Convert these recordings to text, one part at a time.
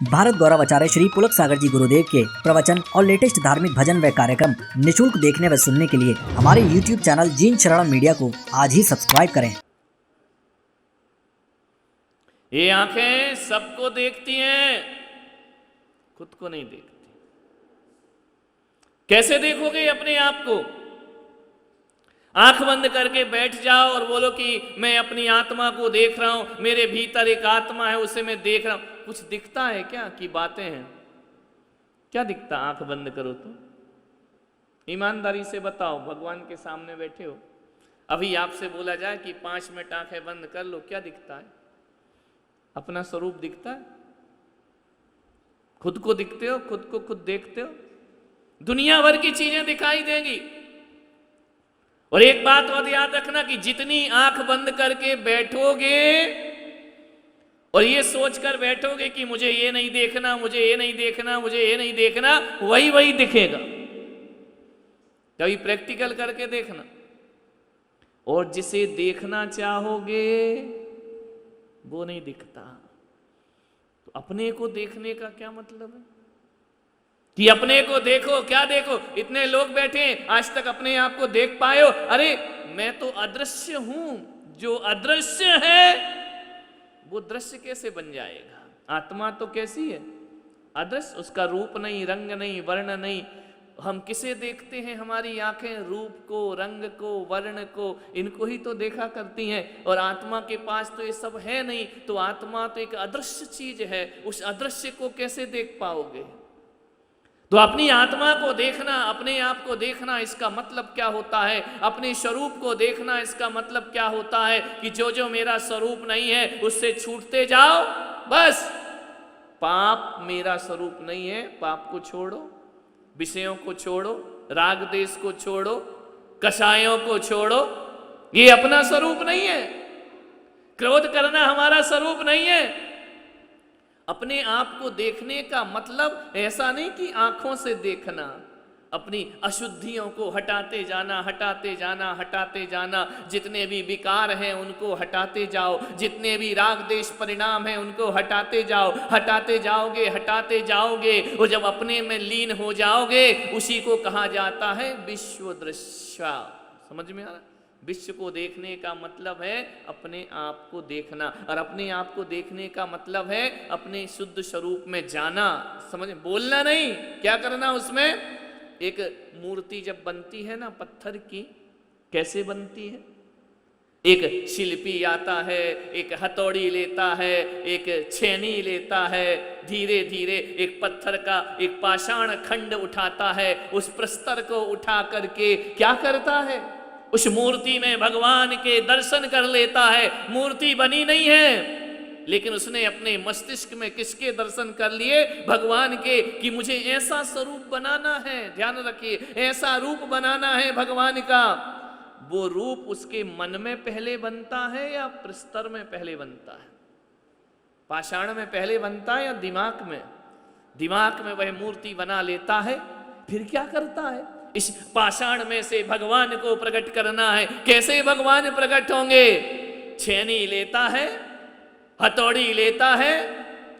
भारत गौरव आचार्य श्री पुलक सागर जी गुरुदेव के प्रवचन और लेटेस्ट धार्मिक भजन व कार्यक्रम निशुल्क देखने व सुनने के लिए हमारे YouTube चैनल जीन शरण मीडिया को आज ही सब्सक्राइब करें। ये आंखें सबको देखती हैं, खुद को नहीं देखती। कैसे देखोगे अपने आप को? आंख बंद करके बैठ जाओ और बोलो कि मैं अपनी आत्मा को देख रहा हूं, मेरे भीतर एक आत्मा है, उसे मैं देख रहा हूं। कुछ दिखता है क्या कि बातें हैं? क्या दिखता? आंख बंद करो तो ईमानदारी से बताओ, भगवान के सामने बैठे हो, अभी आपसे बोला जाए कि 5 मिनट आंखें बंद कर लो, क्या दिखता है? अपना स्वरूप दिखता है? खुद को दिखते हो? खुद को खुद देखते हो? दुनिया भर की चीजें दिखाई देंगी। और एक बात और याद रखना कि जितनी आंख बंद करके बैठोगे और ये सोचकर बैठोगे कि मुझे ये नहीं देखना, मुझे ये नहीं देखना, मुझे ये नहीं देखना, वही वही दिखेगा। कभी प्रैक्टिकल करके देखना। और जिसे देखना चाहोगे वो नहीं दिखता। तो अपने को देखने का क्या मतलब है कि अपने को देखो? क्या देखो? इतने लोग बैठे हैं, आज तक अपने आप को देख पाए हो? अरे मैं तो अदृश्य हूं। जो अदृश्य है वो दृश्य कैसे बन जाएगा? आत्मा तो कैसी है? अदृश्य। उसका रूप नहीं, रंग नहीं, वर्ण नहीं। हम किसे देखते हैं? हमारी आंखें रूप को, रंग को, वर्ण को, इनको ही तो देखा करती हैं। और आत्मा के पास तो ये सब है नहीं। तो आत्मा तो एक अदृश्य चीज है, उस अदृश्य को कैसे देख पाओगे? तो अपनी आत्मा को देखना, अपने आप को देखना, इसका मतलब क्या होता है? अपने स्वरूप को देखना, इसका मतलब क्या होता है कि जो जो मेरा स्वरूप नहीं है उससे छूटते जाओ। बस पाप मेरा स्वरूप नहीं है, पाप को छोड़ो, विषयों को छोड़ो, राग देश को छोड़ो, कषायों को छोड़ो। ये अपना स्वरूप नहीं है। क्रोध करना हमारा स्वरूप नहीं है। अपने आप को देखने का मतलब ऐसा नहीं कि आंखों से देखना, अपनी अशुद्धियों को हटाते जाना, हटाते जाना, हटाते जाना। जितने भी विकार हैं उनको हटाते जाओ, जितने भी राग देश परिणाम हैं उनको हटाते जाओ। हटाते जाओगे, हटाते जाओगे, और जब अपने में लीन हो जाओगे, उसी को कहा जाता है विश्व दृश्य। समझ में आ रहा? विश्व को देखने का मतलब है अपने आप को देखना, और अपने आप को देखने का मतलब है अपने शुद्ध स्वरूप में जाना। समझ? बोलना नहीं, क्या करना उसमें? एक मूर्ति जब बनती है ना पत्थर की, कैसे बनती है? एक शिल्पी आता है, एक हथौड़ी लेता है, एक छेनी लेता है, धीरे धीरे एक पत्थर का एक पाषाण खंड उठाता है, उस प्रस्तर को उठा करके क्या करता है? उस मूर्ति में भगवान के दर्शन कर लेता है। मूर्ति बनी नहीं है, लेकिन उसने अपने मस्तिष्क में किसके दर्शन कर लिए? भगवान के। कि मुझे ऐसा स्वरूप बनाना है, ध्यान रखिए, ऐसा रूप बनाना है भगवान का। वो रूप उसके मन में पहले बनता है या प्रस्तर में पहले बनता है? पाषाण में पहले बनता है या दिमाग में? दिमाग में वह मूर्ति बना लेता है। फिर क्या करता है? इस पाषाण में से भगवान को प्रकट करना है। कैसे भगवान प्रकट होंगे? छेनी लेता है, हथौड़ी लेता है,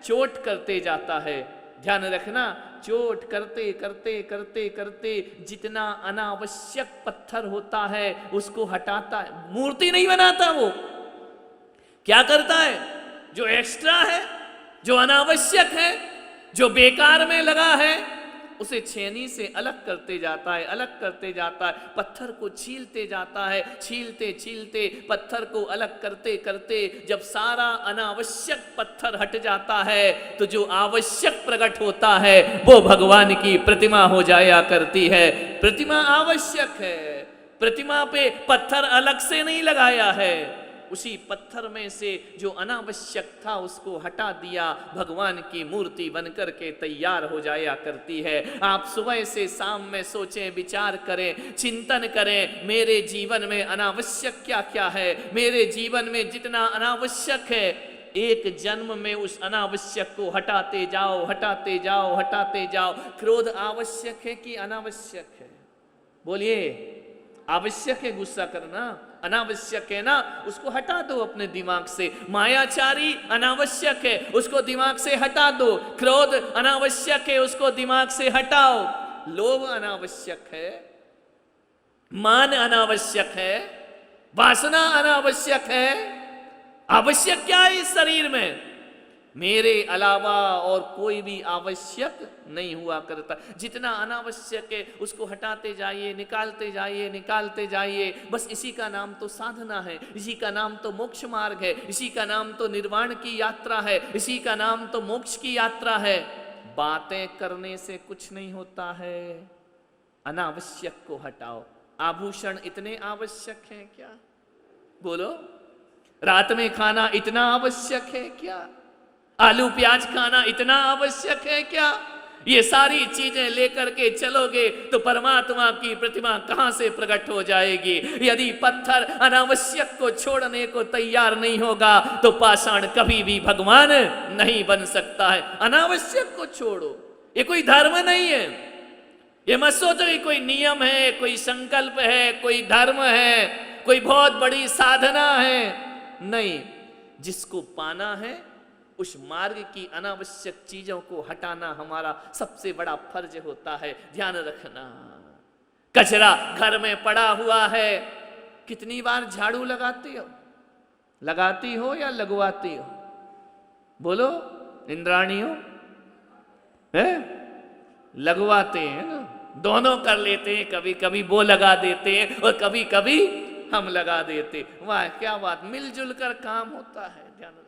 चोट करते जाता है। ध्यान रखना, चोट करते करते करते करते जितना अनावश्यक पत्थर होता है उसको हटाता है। मूर्ति नहीं बनाता वो। क्या करता है? जो एक्स्ट्रा है, जो अनावश्यक है, जो बेकार में लगा है, उसे छेनी से अलग करते जाता है, अलग करते जाता है। पत्थर को छीलते जाता है, छीलते छीलते पत्थर को अलग करते करते जब सारा अनावश्यक पत्थर हट जाता है तो जो आवश्यक प्रकट होता है वो भगवान की प्रतिमा हो जाया करती है। प्रतिमा आवश्यक है। प्रतिमा पे पत्थर अलग से नहीं लगाया है, उसी पत्थर में से जो अनावश्यक था उसको हटा दिया, भगवान की मूर्ति बनकर के तैयार हो जाया करती है। आप सुबह से शाम में सोचें, विचार करें, चिंतन करें, मेरे जीवन में अनावश्यक क्या क्या है? मेरे जीवन में जितना अनावश्यक है, एक जन्म में उस अनावश्यक को हटाते जाओ, हटाते जाओ, हटाते जाओ। क्रोध आवश्यक है कि अनावश्यक है? बोलिए। आवश्यक है गुस्सा करना, अनावश्यक है ना, उसको हटा दो अपने दिमाग से। मायाचारी अनावश्यक है, उसको दिमाग से हटा दो। क्रोध अनावश्यक है, उसको दिमाग से हटाओ। लोभ अनावश्यक है, मान अनावश्यक है, वासना अनावश्यक है। आवश्यक क्या है इस शरीर में? मेरे अलावा और कोई भी आवश्यक नहीं हुआ करता। जितना अनावश्यक है उसको हटाते जाइए, निकालते जाइए, निकालते जाइए। बस इसी का नाम तो साधना है, इसी का नाम तो मोक्ष मार्ग है, इसी का नाम तो निर्वाण की यात्रा है, इसी का नाम तो मोक्ष की यात्रा है। बातें करने से कुछ नहीं होता है, अनावश्यक को हटाओ। आभूषण इतने आवश्यक हैं क्या? बोलो। रात में खाना इतना आवश्यक है क्या? आलू प्याज खाना इतना आवश्यक है क्या? ये सारी चीजें लेकर के चलोगे तो परमात्मा की प्रतिमा कहां से प्रकट हो जाएगी? यदि पत्थर अनावश्यक को छोड़ने को तैयार नहीं होगा तो पाषाण कभी भी भगवान नहीं बन सकता है। अनावश्यक को छोड़ो। ये कोई धर्म नहीं है, ये मत सोचो कि कोई नियम है, कोई संकल्प है, कोई धर्म है, कोई बहुत बड़ी साधना है। नहीं, जिसको पाना है उस मार्ग की अनावश्यक चीजों को हटाना हमारा सबसे बड़ा फर्ज होता है। ध्यान रखना। कचरा घर में पड़ा हुआ है, कितनी बार झाड़ू लगाती हो? लगाती हो या लगवाती हो? बोलो इंद्राणियों। है? लगवाते हैं ना, दोनों कर लेते हैं। कभी कभी वो लगा देते हैं और कभी कभी हम लगा देते। वाह क्या बात, मिलजुल कर काम होता है। ध्यान रख।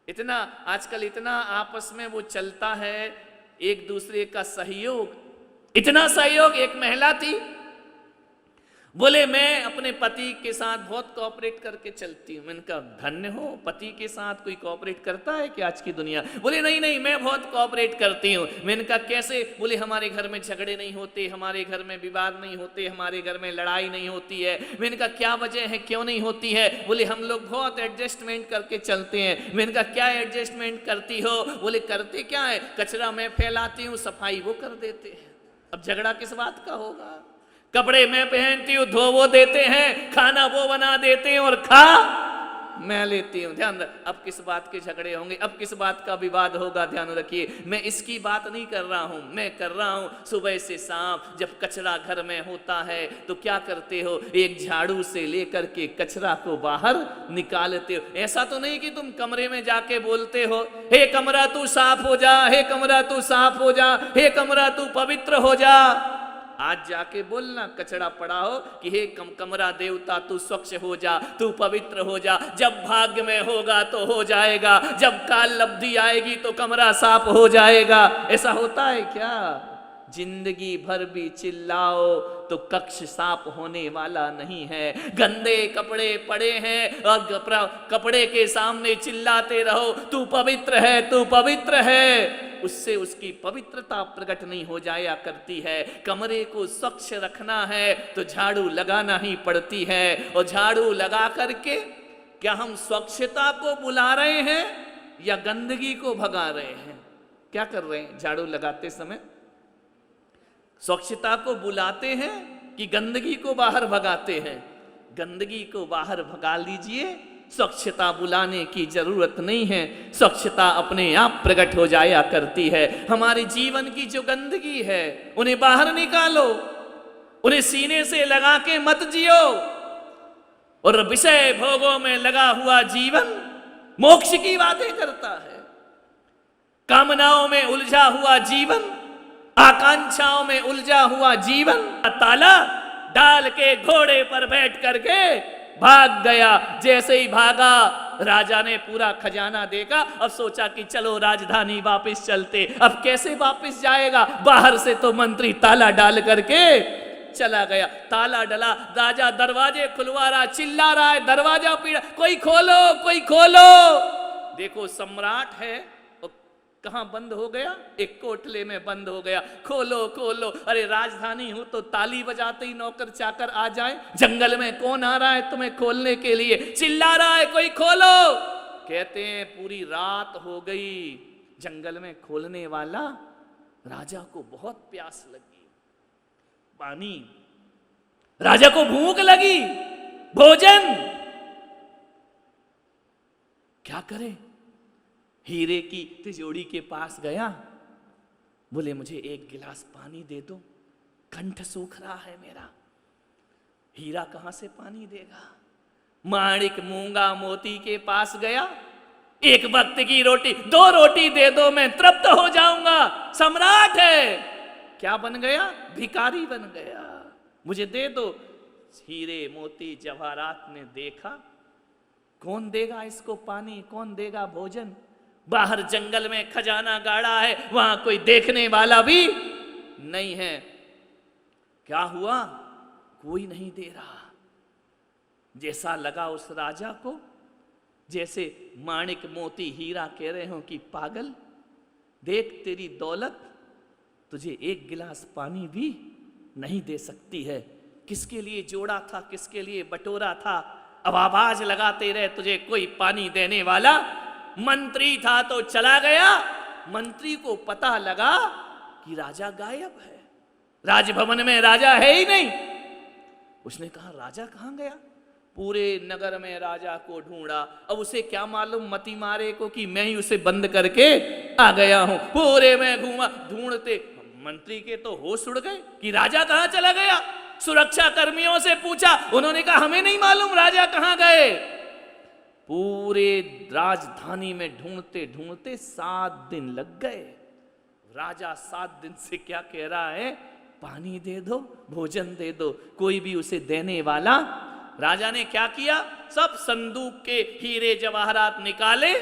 इतना आजकल इतना आपस में वो चलता है, एक दूसरे का सहयोग, इतना सहयोग। एक महिला थी, बोले मैं अपने पति के साथ बहुत कोऑपरेट करके चलती हूँ। मैंने कहा धन्य हो, पति के साथ कोई कोऑपरेट करता है कि आज की दुनिया? बोले नहीं नहीं, मैं बहुत कोऑपरेट करती हूँ। मैंने कहा कैसे? बोले हमारे घर में झगड़े नहीं होते, हमारे घर में विवाद नहीं होते, हमारे घर में लड़ाई नहीं होती है। मैंने कहा क्या वजह है, क्यों नहीं होती है? बोले हम लोग बहुत एडजस्टमेंट करके चलते हैं। मैंने कहा क्या एडजस्टमेंट करती हो? बोले करते क्या है, कचरा मैं फैलाती हूँ, सफाई वो कर देते हैं। अब झगड़ा किस बात का होगा? कपड़े मैं पहनती हूँ, धो वो देते हैं, खाना वो बना देते हैं और खा मैं लेती हूँ। ध्यान रख, अब किस बात के झगड़े होंगे, अब किस बात का विवाद होगा? ध्यान रखिए, मैं इसकी बात नहीं कर रहा हूँ। मैं कर रहा हूँ सुबह से शाम जब कचरा घर में होता है तो क्या करते हो? एक झाड़ू से लेकर के कचरा को बाहर निकालते हो। ऐसा तो नहीं कि तुम कमरे में जाके बोलते हो हे कमरा तू साफ हो जा, हे कमरा तू साफ हो जा, हे कमरा तू पवित्र हो जा। आज जाके बोलना कचरा पड़ा हो कि हे कमरा देवता तू स्वच्छ हो जा, तू पवित्र हो जा। जब भाग्य में होगा तो हो जाएगा, जब काल लब्धि आएगी तो कमरा साफ हो जाएगा। ऐसा होता है क्या? जिंदगी भर भी चिल्लाओ तो कक्ष साफ होने वाला नहीं है। गंदे कपड़े पड़े हैं और कपड़े के सामने चिल्लाते रहो तू पवित्र है, तू पवित्र है, उससे उसकी पवित्रता प्रकट नहीं हो जाया करती है। कमरे को स्वच्छ रखना है तो झाड़ू लगाना ही पड़ती है। और झाड़ू लगा करके क्या हम स्वच्छता को बुला रहे हैं या गंदगी को भगा रहे हैं? क्या कर रहे हैं झाड़ू लगाते समय? स्वच्छता को बुलाते हैं कि गंदगी को बाहर भगाते हैं? गंदगी को बाहर भगा लीजिए, स्वच्छता बुलाने की जरूरत नहीं है। स्वच्छता अपने आप प्रकट हो जाया करती है। हमारे जीवन की जो गंदगी है उन्हें बाहर निकालो, उन्हें सीने से लगा के मत जियो। और विषय भोगों में लगा हुआ जीवन मोक्ष की बातें करता है। कामनाओं में उलझा हुआ जीवन, आकांक्षाओं में उलझा हुआ जीवन, ताला डाल के घोड़े पर बैठ करके भाग गया। जैसे ही भागा राजा ने पूरा खजाना देखा, अब सोचा कि चलो राजधानी वापस चलते। अब कैसे वापस जाएगा? बाहर से तो मंत्री ताला डाल करके चला गया। ताला डला, राजा दरवाजे खुलवा रहा, चिल्ला रहा है, दरवाजा पीड़ा, कोई खोलो, कोई खोलो। देखो सम्राट है, कहां बंद हो गया? एक कोठले में बंद हो गया। खोलो खोलो, अरे राजधानी हूं तो ताली बजाते ही नौकर चाकर आ जाए। जंगल में कौन आ रहा है तुम्हें खोलने के लिए? चिल्ला रहा है कोई खोलो। कहते हैं पूरी रात हो गई, जंगल में खोलने वाला। राजा को बहुत प्यास लगी, पानी। राजा को भूख लगी, भोजन। क्या करे? हीरे की तिजोरी के पास गया, बोले मुझे एक गिलास पानी दे दो, कंठ सूख रहा है मेरा। हीरा कहां से पानी देगा? माणिक मूंगा मोती के पास गया, एक वक्त की रोटी, 2 रोटी दे दो, मैं तृप्त हो जाऊंगा। सम्राट है, क्या बन गया? भिखारी बन गया, मुझे दे दो। हीरे मोती जवाहरात ने देखा, कौन देगा इसको पानी, कौन देगा भोजन? बाहर जंगल में खजाना गाड़ा है, वहां कोई देखने वाला भी नहीं है। क्या हुआ? कोई नहीं दे रहा। जैसा लगा उस राजा को, जैसे माणिक मोती हीरा कह रहे हो कि पागल, देख तेरी दौलत तुझे एक गिलास पानी भी नहीं दे सकती है। किसके लिए जोड़ा था, किसके लिए बटोरा था? अब आवाज लगाते रहे, तुझे कोई पानी देने वाला। मंत्री था तो चला गया, मंत्री को पता लगा कि राजा गायब है, राजभवन में राजा है ही नहीं। उसने कहा राजा कहां गया? पूरे नगर में राजा को ढूंढा। अब उसे क्या मालूम मती मारे को कि मैं ही उसे बंद करके आ गया हूं। पूरे में घूमा, ढूंढते मंत्री के तो होश उड़ गए कि राजा कहां चला गया। सुरक्षा कर्मियों से पूछा, उन्होंने कहा हमें नहीं मालूम राजा कहां गए। पूरे राजधानी में ढूंढते ढूंढते 7 दिन लग गए। राजा 7 दिन से क्या कह रहा है? पानी दे दो, भोजन दे दो, कोई भी उसे देने वाला। राजा ने क्या किया? सब संदूक के हीरे जवाहरात निकाले,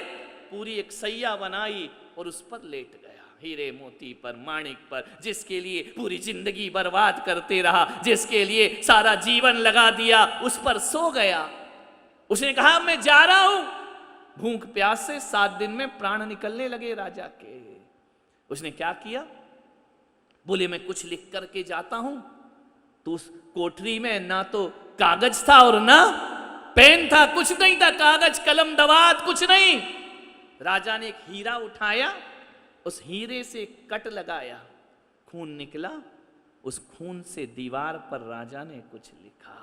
पूरी एक सैया बनाई और उस पर लेट गया, हीरे मोती पर, माणिक पर, जिसके लिए पूरी जिंदगी बर्बाद करते रहा, जिसके लिए सारा जीवन लगा दिया, उस पर सो गया। उसने कहा मैं जा रहा हूं। भूख प्यास से 7 दिन में प्राण निकलने लगे राजा के। उसने क्या किया? बोले मैं कुछ लिख करके जाता हूं। तो उस कोठरी में ना तो कागज था और ना पेन था, कुछ नहीं था, कागज कलम दवात कुछ नहीं। राजा ने एक हीरा उठाया, उस हीरे से कट लगाया, खून निकला। उस खून से दीवार पर राजा ने कुछ लिखा।